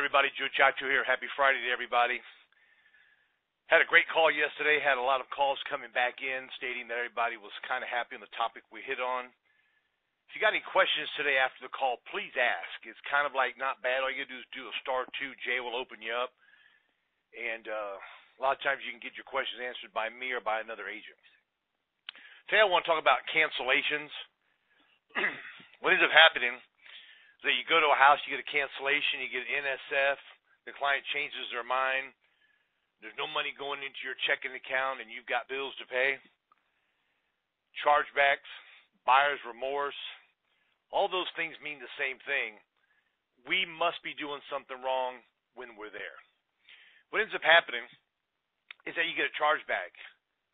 everybody? Joe Chacho here. Happy Friday to everybody. Had a great call yesterday. Had a lot of calls coming back in stating that everybody was kind of happy on the topic we hit on. If you got any questions today after the call, please ask. It's kind of like not bad. All you got to do is do a *2. Jay will open you up. And a lot of times you can get your questions answered by me or by another agent. Today I want to talk about cancellations. What ends up happening is that you go to a house, you get a cancellation, you get an NSF, the client changes their mind, there's no money going into your checking account, and you've got bills to pay. Chargebacks, buyer's remorse, all those things mean the same thing. We must be doing something wrong when we're there. What ends up happening is that you get a chargeback,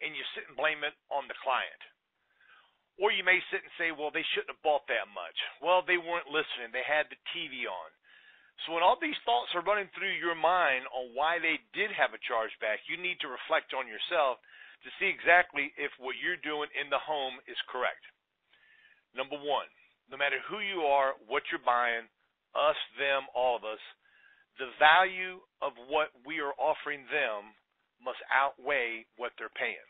and you sit and blame it on the client. Or you may sit and say, well, they shouldn't have bought that much. Well, they weren't listening. They had the TV on. So when all these thoughts are running through your mind on why they did have a chargeback, you need to reflect on yourself to see exactly if what you're doing in the home is correct. Number one, no matter who you are, what you're buying, us, them, all of us, the value of what we are offering them must outweigh what they're paying.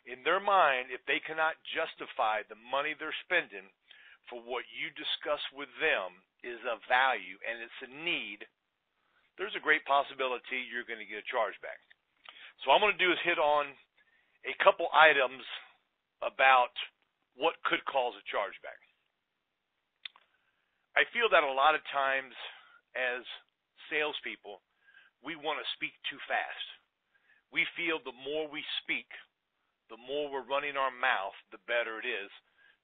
In their mind, if they cannot justify the money they're spending for what you discuss with them is a value and it's a need, there's a great possibility you're going to get a chargeback. So what I'm going to do is hit on a couple items about what could cause a chargeback. I feel that a lot of times as salespeople, we want to speak too fast. We feel the more we speak, the more we're running our mouth, the better it is.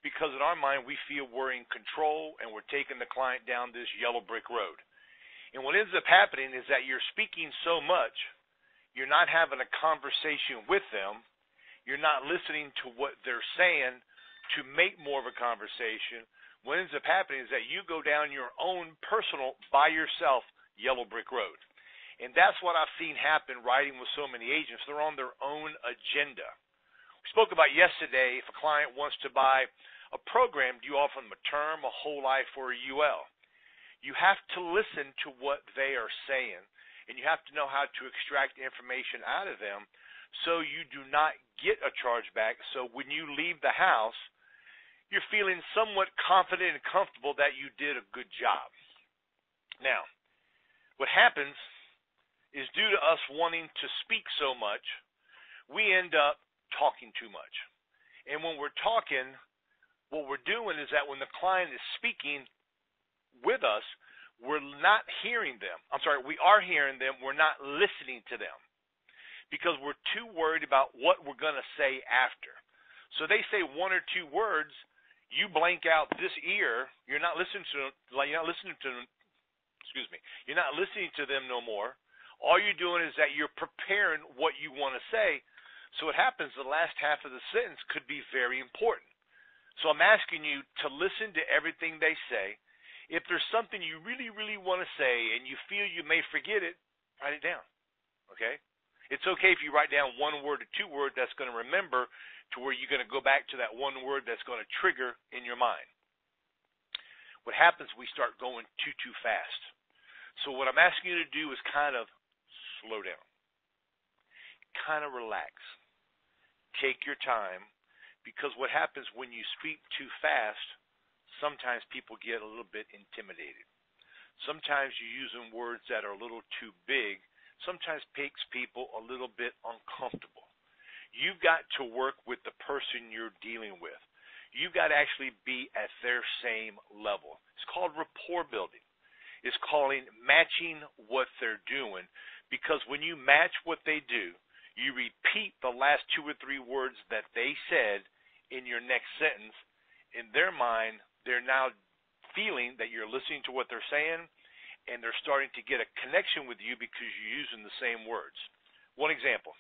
Because in our mind, we feel we're in control and we're taking the client down this yellow brick road. And what ends up happening is that you're speaking so much, you're not having a conversation with them, you're not listening to what they're saying to make more of a conversation. What ends up happening is that you go down your own personal, by yourself, yellow brick road. And that's what I've seen happen riding with so many agents. They're on their own agenda. We spoke about yesterday, if a client wants to buy a program, do you offer them a term, a whole life, or a UL? You have to listen to what they are saying, and you have to know how to extract information out of them so you do not get a chargeback. So when you leave the house, you're feeling somewhat confident and comfortable that you did a good job. Now, what happens is due to us wanting to speak so much, we end up talking too much. And when we're talking, what we're doing is that when the client is speaking with us, we're not hearing them. We are hearing them, we're not listening to them because we're too worried about what we're going to say after. So they say one or two words, you blank out this ear, you're not listening to them no more. All you're doing is that you're preparing what you want to say. So what happens, the last half of the sentence could be very important. So I'm asking you to listen to everything they say. If there's something you really, really want to say and you feel you may forget it, write it down, okay? It's okay if you write down one word or two words that's going to remember to where you're going to go back to that one word that's going to trigger in your mind. What happens, we start going too fast. So what I'm asking you to do is kind of slow down. Kind of relax. Take your time, because what happens when you speak too fast, sometimes people get a little bit intimidated. Sometimes you're using words that are a little too big. Sometimes makes people a little bit uncomfortable. You've got to work with the person you're dealing with. You've got to actually be at their same level. It's called rapport building. It's calling matching what they're doing, because when you match what they do, you repeat the last two or three words that they said in your next sentence. In their mind, they're now feeling that you're listening to what they're saying, and they're starting to get a connection with you because you're using the same words. One example.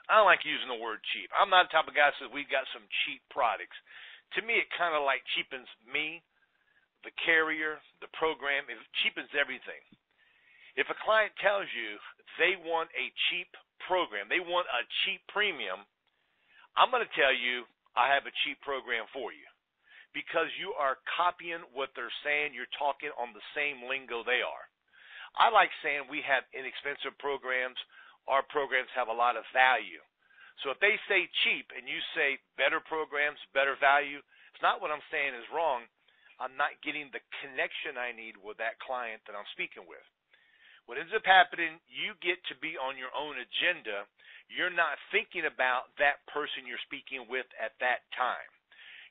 I don't like using the word cheap. I'm not the type of guy that says we've got some cheap products. To me, it kind of like cheapens me, the carrier, the program. It cheapens everything. If a client tells you they want a cheap program, they want a cheap premium, I'm going to tell you I have a cheap program for you, because you are copying what they're saying. You're talking on the same lingo they are. I like saying we have inexpensive programs. Our programs have a lot of value. So if they say cheap and you say better programs, better value, it's not what I'm saying is wrong. I'm not getting the connection I need with that client that I'm speaking with. What ends up happening, you get to be on your own agenda. You're not thinking about that person you're speaking with at that time.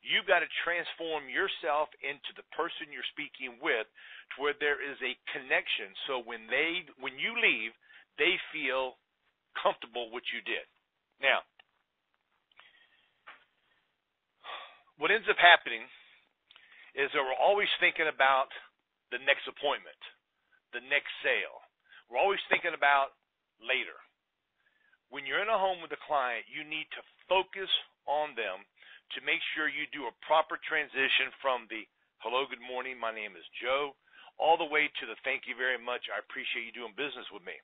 You've got to transform yourself into the person you're speaking with to where there is a connection. So when you leave, they feel comfortable with what you did. Now, what ends up happening is that we're always thinking about the next appointment, the next sale. We're always thinking about later. When you're in a home with a client, you need to focus on them to make sure you do a proper transition from the hello, good morning, my name is Joe, all the way to the thank you very much, I appreciate you doing business with me.